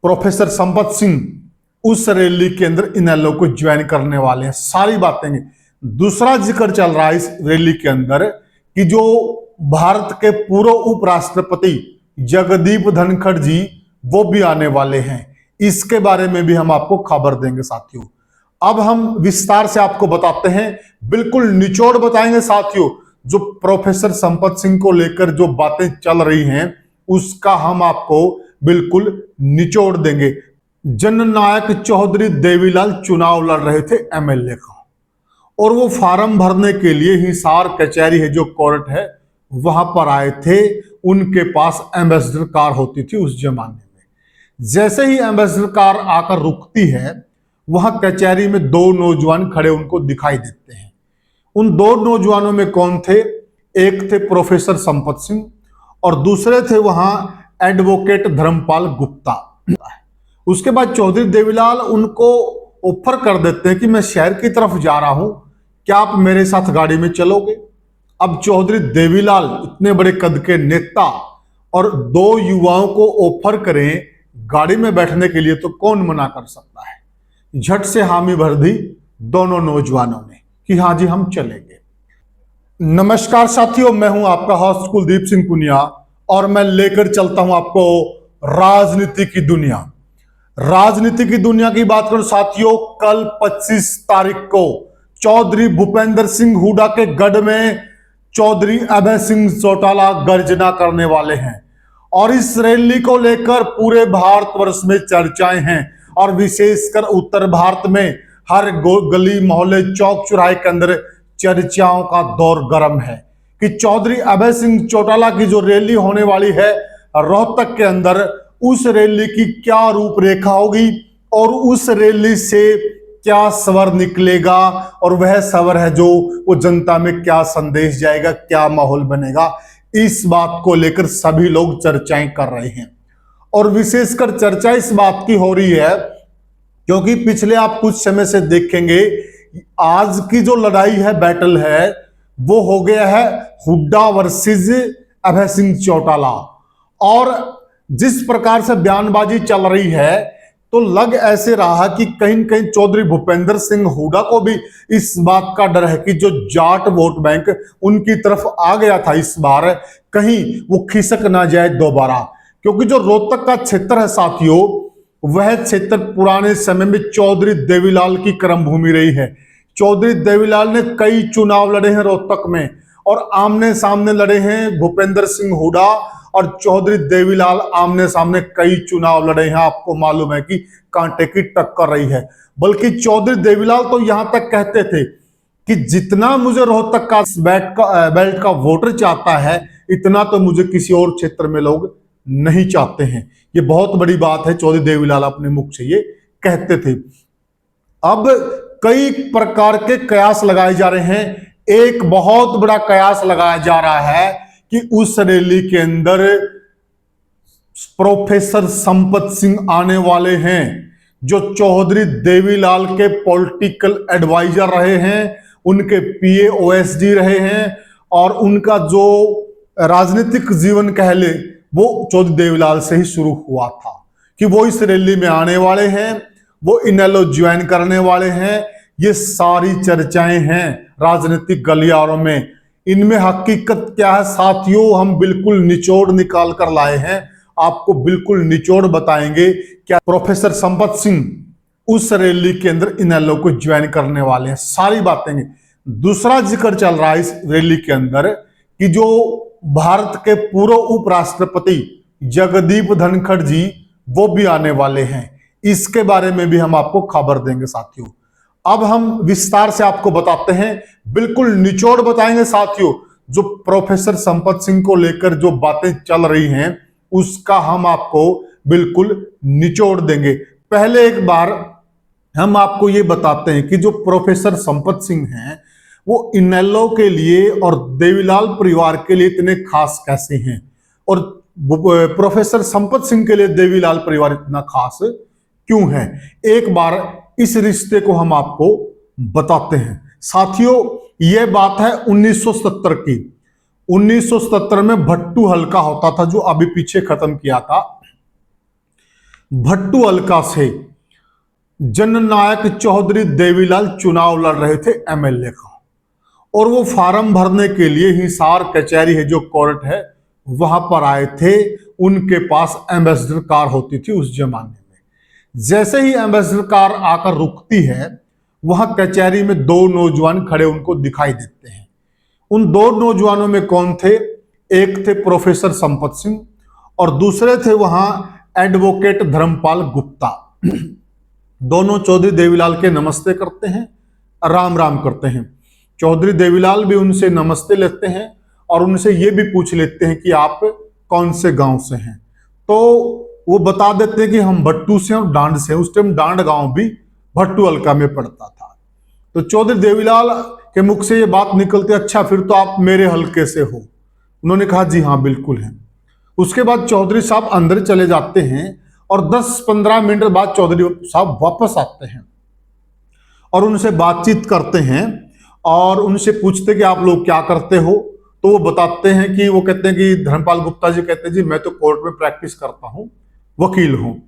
Professor Sampat Singh उस rally के अंदर इनेलो को ज्वाइन करने वाले हैं, सारी बातें। दूसरा जिक्र चल रहा है इस रैली के अंदर कि जो भारत के पूर्व उपराष्ट्रपति जगदीप धनखड़ जी वो भी आने वाले हैं। इसके बारे में भी हम आपको खबर देंगे साथियों। अब हम विस्तार से आपको बताते हैं, बिल्कुल निचोड़ बताएंगे साथियों। जो प्रोफेसर संपत सिंह को लेकर जो बातें चल रही हैं उसका हम आपको बिल्कुल निचोड़ देंगे। जननायक चौधरी देवीलाल चुनाव लड़ रहे थे एमएलए का, और वो फार्म भरने के लिए हिसार कचहरी है जो कोर्ट है वहां पर आए थे। उनके पास एम्बेसडर कार होती थी उस जमाने में। जैसे ही एम्बेसडर कार आकर रुकती है वहां कचहरी में दो नौजवान खड़े उनको दिखाई देते हैं। उन दो नौजवानों में कौन थे? एक थे प्रोफेसर संपत सिंह और दूसरे थे वहां एडवोकेट धर्मपाल गुप्ता। उसके बाद चौधरी देवीलाल उनको ऑफर कर देते हैं कि मैं शहर की तरफ जा रहा हूं, क्या आप मेरे साथ गाड़ी में चलोगे? अब चौधरी देवीलाल इतने बड़े कद के नेता और दो युवाओं को ऑफर करें गाड़ी में बैठने के लिए तो कौन मना कर सकता है। झट से हामी भर दी दोनों नौजवानों ने कि हाँ जी हम चलेंगे। नमस्कार साथियों, मैं हूं आपका होस्ट कुलदीप सिंह पुनिया और मैं लेकर चलता हूं आपको राजनीति की दुनिया। राजनीति की दुनिया की बात करूं साथियों, कल 25 तारीख को चौधरी भूपेंद्र सिंह हुड्डा के गढ़ में चौधरी अभय सिंह चौटाला गर्जना करने वाले हैं और इस रैली को लेकर पूरे भारतवर्ष में चर्चाएं हैं और विशेषकर उत्तर भारत में हर गली मोहल्ले चौक चौराहे के अंदर चर्चाओं का दौर गर्म है कि चौधरी अभय सिंह चौटाला की जो रैली होने वाली है रोहतक के अंदर, उस रैली की क्या रूपरेखा होगी और उस रैली से क्या स्वर निकलेगा और वह स्वर है जो वो जनता में क्या संदेश जाएगा, क्या माहौल बनेगा। इस बात को लेकर सभी लोग चर्चाएं कर रहे हैं और विशेषकर चर्चा इस बात की हो रही है क्योंकि पिछले आप कुछ समय से देखेंगे आज की जो लड़ाई है, बैटल है, वो हो गया है हुड्डा वर्सेस अभय सिंह चौटाला। और जिस प्रकार से बयानबाजी चल रही है तो लग ऐसे रहा कि कहीं न कहीं चौधरी भूपेंद्र सिंह हुड्डा को भी इस बात का डर है कि जो जाट वोट बैंक उनकी तरफ आ गया था इस बार, कहीं वो खिसक ना जाए दोबारा। क्योंकि जो रोहतक का क्षेत्र है साथियों, वह क्षेत्र पुराने समय में चौधरी देवीलाल की कर्मभूमि रही है। चौधरी देवीलाल ने कई चुनाव लड़े हैं रोहतक में और आमने सामने लड़े हैं भूपेंद्र सिंह हुड्डा और चौधरी देवीलाल आमने सामने कई चुनाव लड़े हैं। आपको मालूम है कि कांटे की टक्कर रही है। बल्कि चौधरी देवीलाल तो यहां तक कहते थे कि जितना मुझे रोहतक का बेल्ट का वोटर चाहता है इतना तो मुझे किसी और क्षेत्र में लोग नहीं चाहते हैं। ये बहुत बड़ी बात है, चौधरी देवीलाल अपने मुख से ये कहते थे। अब कई प्रकार के कयास लगाए जा रहे हैं। एक बहुत बड़ा कयास लगाया जा रहा है कि उस रैली के अंदर प्रोफेसर संपत सिंह आने वाले हैं जो चौधरी देवीलाल के पॉलिटिकल एडवाइजर रहे हैं, उनके पीए ओएसडी रहे हैं और उनका जो राजनीतिक जीवन कह ले वो चौधरी देवीलाल से ही शुरू हुआ था कि वो इस रैली में आने वाले हैं, वो इनेलो ज्वाइन करने वाले हैं। ये सारी चर्चाएं हैं राजनीतिक गलियारों में। इनमें हकीकत क्या है साथियों, हम बिल्कुल निचोड़ निकाल कर लाए हैं, आपको बिल्कुल निचोड़ बताएंगे। क्या प्रोफेसर संपत सिंह उस रैली के अंदर इनेलो को ज्वाइन करने वाले हैं, सारी बातें। दूसरा जिक्र चल रहा है इस रैली के अंदर कि जो भारत के पूर्व उपराष्ट्रपति जगदीप धनखड़ जी वो भी आने वाले हैं। इसके बारे में भी हम आपको खबर देंगे साथियों। अब हम विस्तार से आपको बताते हैं, बिल्कुल निचोड़ बताएंगे साथियों। जो प्रोफेसर संपत सिंह को लेकर जो बातें चल रही हैं उसका हम आपको बिल्कुल निचोड़ देंगे। पहले एक बार हम आपको ये बताते हैं कि जो प्रोफेसर संपत सिंह हैं वो इनेलो के लिए और देवीलाल परिवार के लिए इतने खास कैसे हैं और प्रोफेसर संपत सिंह के लिए देवीलाल परिवार इतना खास क्यों है। एक बार इस रिश्ते को हम आपको बताते हैं साथियों। यह बात है 1970 की। 1970 में भट्टू हल्का होता था जो अभी पीछे खत्म किया था। भट्टू हल्का से जननायक चौधरी देवीलाल चुनाव लड़ रहे थे एमएलए का, और वो फार्म भरने के लिए हिसार कचहरी है जो कोर्ट है वहां पर आए थे। उनके पास एम्बेसडर कार होती थी उस जमाने में। जैसे ही एम्बेसडर कार आकर रुकती है, वहां कचहरी में दो नौजवान खड़े उनको दिखाई देते हैं। उन दो नौजवानों में कौन थे? एक थे प्रोफेसर संपत सिंह और दूसरे थे वहां एडवोकेट धर्मपाल गुप्ता। दोनों चौधरी देवीलाल के नमस्ते करते हैं, राम राम करते हैं। चौधरी देवीलाल भी उनसे नमस्ते लेते हैं और उनसे ये भी पूछ लेते हैं कि आप कौन से गांव से हैं। तो वो बता देते हैं कि हम भट्टू से और डांड से। उस टाइम डांड गांव भी भट्टू हल्का में पड़ता था। तो चौधरी देवीलाल के मुख से ये बात निकलती, अच्छा फिर तो आप मेरे हल्के से हो। उन्होंने कहा जी हाँ बिल्कुल है। उसके बाद चौधरी साहब अंदर चले जाते हैं और 10-15 मिनट बाद चौधरी साहब वापस आते हैं और उनसे बातचीत करते हैं और उनसे पूछते कि आप लोग क्या करते हो। तो वो बताते हैं कि वो कहते हैं कि धर्मपाल गुप्ता जी कहते हैं जी मैं तो कोर्ट में प्रैक्टिस करता हूँ, वकील हूँ,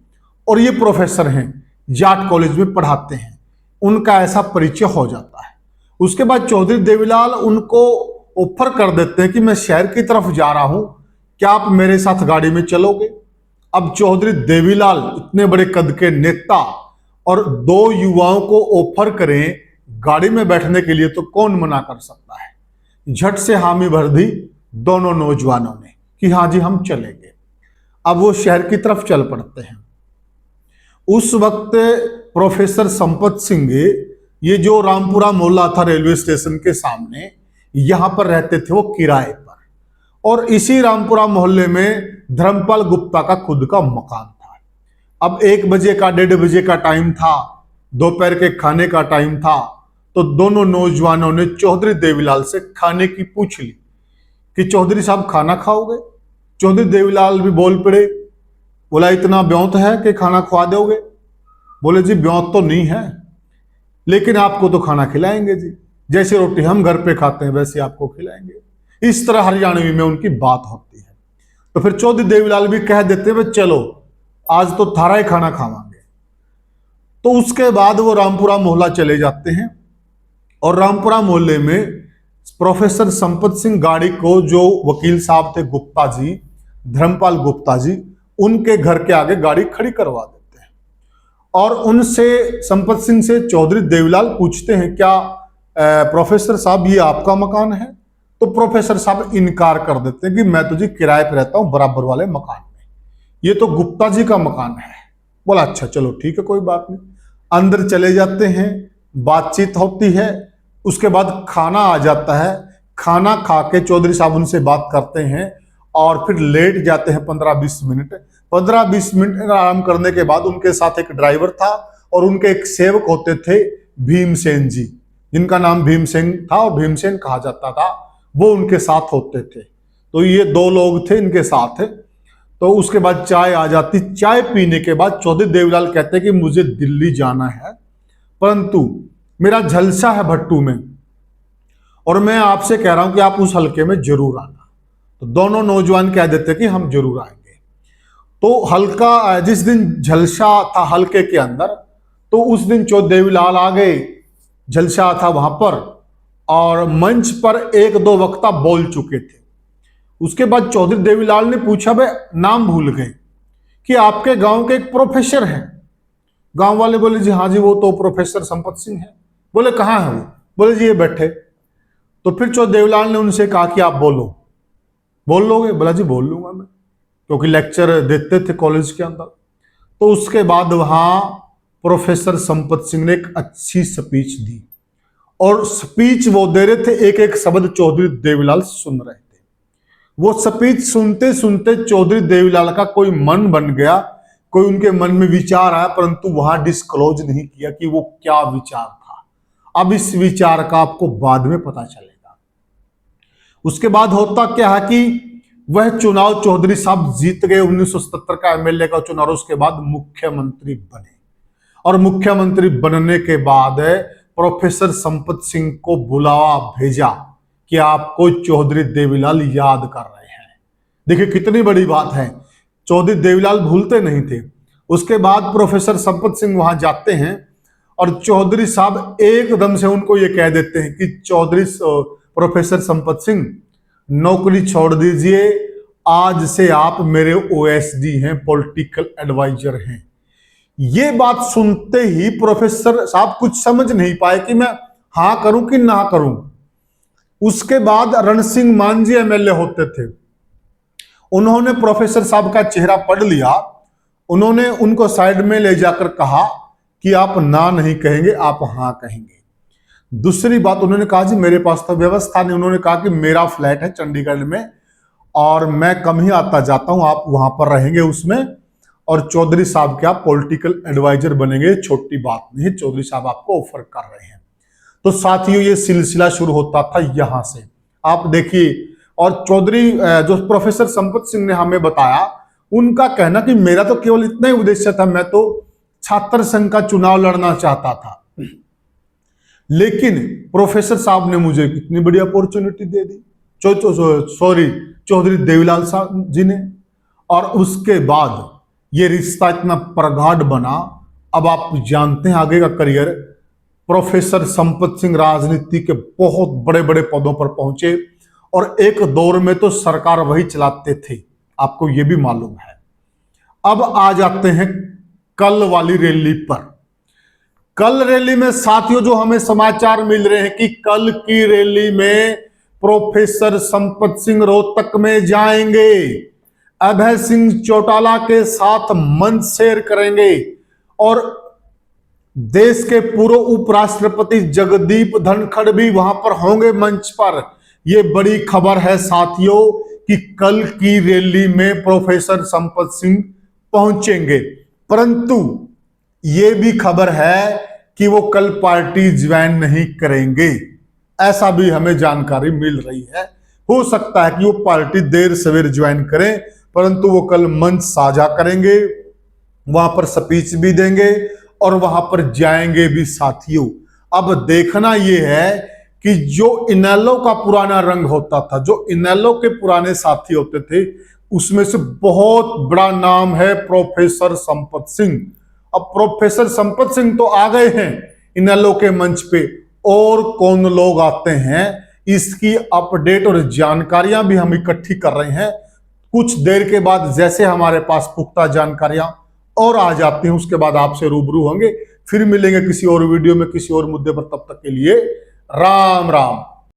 और ये प्रोफेसर हैं, जाट कॉलेज में पढ़ाते हैं। उनका ऐसा परिचय हो जाता है। उसके बाद चौधरी देवीलाल उनको ऑफर कर देते हैं कि मैं शहर की तरफ जा रहा हूं, क्या आप मेरे साथ गाड़ी में चलोगे? अब चौधरी देवीलाल इतने बड़े कद के नेता और दो युवाओं को ऑफर करें गाड़ी में बैठने के लिए तो कौन मना कर सकता है। झट से हामी भर दी दोनों नौजवानों ने कि हाँ जी हम चलेंगे। अब वो शहर की तरफ चल पड़ते हैं। उस वक्त प्रोफेसर संपत सिंह, ये जो रामपुरा मोहल्ला था रेलवे स्टेशन के सामने, यहां पर रहते थे वो किराए पर। और इसी रामपुरा मोहल्ले में धर्मपाल गुप्ता का खुद का मकान था। अब 1 बजे का 1:30 बजे का टाइम था, दोपहर के खाने का टाइम था। तो दोनों नौजवानों ने चौधरी देवीलाल से खाने की पूछ ली कि चौधरी साहब खाना खाओगे? चौधरी देवीलाल भी बोल पड़े, बोला इतना ब्योंत है कि खाना खवा दोगे? बोले जी ब्योंत तो नहीं है, लेकिन आपको तो खाना खिलाएंगे जी, जैसे रोटी हम घर पे खाते हैं वैसे आपको खिलाएंगे। इस तरह हरियाणवी में उनकी बात होती है। तो फिर चौधरी देवीलाल भी कह देते हैं चलो आज तो थारा ही खाना खावांगे। तो उसके बाद वो रामपुरा मोहल्ला चले जाते हैं और रामपुरा मोहल्ले में प्रोफेसर संपत सिंह गाड़ी को, जो वकील साहब थे गुप्ता जी, धर्मपाल गुप्ता जी, उनके घर के आगे गाड़ी खड़ी करवा देते हैं। और उनसे संपत सिंह से चौधरी देवीलाल पूछते हैं क्या प्रोफेसर साहब ये आपका मकान है? तो प्रोफेसर साहब इनकार कर देते हैं कि मैं तो जी किराए पे रहता हूं बराबर वाले मकान में, ये तो गुप्ता जी का मकान है। बोला अच्छा चलो ठीक है कोई बात नहीं। अंदर चले जाते हैं, बातचीत होती है। उसके बाद खाना आ जाता है। खाना खा के चौधरी साहब उनसे बात करते हैं और फिर लेट जाते हैं 15-20 मिनट। 15-20 मिनट आराम करने के बाद उनके साथ एक ड्राइवर था और उनके एक सेवक होते थे भीमसेन जी, जिनका नाम भीमसेन था और भीमसेन कहा जाता था, वो उनके साथ होते थे। तो ये 2 लोग थे इनके साथ। तो उसके बाद चाय आ जाती। चाय पीने के बाद चौधरी देवीलाल कहते हैं कि मुझे दिल्ली जाना है, परंतु मेरा जलसा है भट्टू में और मैं आपसे कह रहा हूं कि आप उस हलके में जरूर आना। तो दोनों नौजवान कह देते कि हम जरूर आएंगे। तो हल्का जिस दिन जलसा था हलके के अंदर, तो उस दिन चौधरी देवीलाल आ गए, जलसा था वहां पर और मंच पर 1-2 वक्ता बोल चुके थे। उसके बाद चौधरी देवीलाल ने पूछा भाई नाम भूल गए कि आपके गांव के एक प्रोफेसर हैं। गांव वाले बोले जी हाँ जी वो तो प्रोफेसर संपत सिंह है। बोले कहाँ है वो? बोले जी ये बैठे। तो फिर चौधरी देवीलाल ने उनसे कहा कि आप बोल लोगे? बोला जी बोल लूंगा मैं, क्योंकि लेक्चर देते थे कॉलेज के अंदर। तो उसके बाद वहां प्रोफेसर संपत सिंह ने एक अच्छी स्पीच दी और स्पीच वो दे रहे थे, एक एक शब्द चौधरी देवीलाल सुन रहे थे। वो स्पीच सुनते सुनते चौधरी देवीलाल का कोई मन बन गया, कोई उनके मन में विचार आया, परंतु वहां डिस्क्लोज नहीं किया कि वो क्या विचार था। अब इस विचार का आपको बाद में पता चलेगा। उसके बाद होता क्या है कि वह चुनाव चौधरी साहब जीत गए, 1977 का एमएलए का चुनाव। उसके बाद मुख्यमंत्री बने और मुख्यमंत्री बनने के बाद प्रोफेसर संपत सिंह को बुलावा भेजा कि आपको चौधरी देवीलाल याद कर रहे हैं। देखिए कितनी बड़ी बात है, चौधरी देवीलाल भूलते नहीं थे। उसके बाद प्रोफेसर संपत सिंह वहां जाते हैं और चौधरी साहब एकदम से उनको ये कह देते हैं कि प्रोफेसर संपत सिंह नौकरी छोड़ दीजिए, आज से आप मेरे ओएसडी हैं, पॉलिटिकल एडवाइजर हैं। ये बात सुनते ही प्रोफेसर साहब कुछ समझ नहीं पाए कि मैं हां करूं कि ना करूं। उसके बाद रण सिंह मांझी एमएलए होते थे, उन्होंने प्रोफेसर साहब का चेहरा पढ़ लिया। उन्होंने उनको साइड में ले जाकर कहा कि आप ना नहीं कहेंगे, आप हां कहेंगे। दूसरी बात उन्होंने कहा जी मेरे पास तो व्यवस्था नहीं। उन्होंने कहा कि मेरा फ्लैट है चंडीगढ़ में और मैं कम ही आता जाता हूं, आप वहां पर रहेंगे उसमें, और चौधरी साहब के आप पॉलिटिकल एडवाइजर बनेंगे, छोटी बात नहीं, चौधरी साहब आपको ऑफर कर रहे हैं। तो साथियों ये सिलसिला शुरू होता था यहां से, आप देखिए। और चौधरी जो प्रोफेसर संपत सिंह ने हमें बताया, उनका कहना कि मेरा तो केवल इतना ही उद्देश्य था, मैं तो छात्र संघ का चुनाव लड़ना चाहता था, लेकिन प्रोफेसर साहब ने मुझे कितनी बड़ी अपॉर्चुनिटी दे दी, चौधरी देवीलाल साहब जी ने। और उसके बाद ये रिश्ता इतना प्रगाढ़ बना। अब आप जानते हैं आगे का करियर। प्रोफेसर संपत सिंह राजनीति के बहुत बड़े बड़े पदों पर पहुंचे और एक दौर में तो सरकार वही चलाते थे, आपको यह भी मालूम है। अब आ जाते हैं कल वाली रैली पर। कल रैली में साथियों जो हमें समाचार मिल रहे हैं कि कल की रैली में प्रोफेसर संपत सिंह रोहतक में जाएंगे, अभय सिंह चौटाला के साथ मंच शेयर करेंगे और देश के पूर्व उपराष्ट्रपति जगदीप धनखड़ भी वहां पर होंगे मंच पर। यह बड़ी खबर है साथियों कि कल की रैली में प्रोफेसर संपत सिंह पहुंचेंगे। परंतु यह भी खबर है कि वो कल पार्टी ज्वाइन नहीं करेंगे, ऐसा भी हमें जानकारी मिल रही है। हो सकता है कि वो पार्टी देर सवेर ज्वाइन करें, परंतु वो कल मंच साझा करेंगे, वहां पर स्पीच भी देंगे और वहां पर जाएंगे भी साथियों। अब देखना यह है कि जो इनेलो का पुराना रंग होता था, जो इनेलो के पुराने साथी होते थे, उसमें से बहुत बड़ा नाम है प्रोफेसर संपत सिंह। अब प्रोफेसर संपत सिंह तो आ गए हैं इनेलो के मंच पे, और कौन लोग आते हैं इसकी अपडेट और जानकारियां भी हम इकट्ठी कर रहे हैं। कुछ देर के बाद जैसे हमारे पास पुख्ता जानकारियां और आ जाती हैं, उसके बाद आपसे रूबरू होंगे। फिर मिलेंगे किसी और वीडियो में किसी और मुद्दे पर, तब तक के लिए राम राम।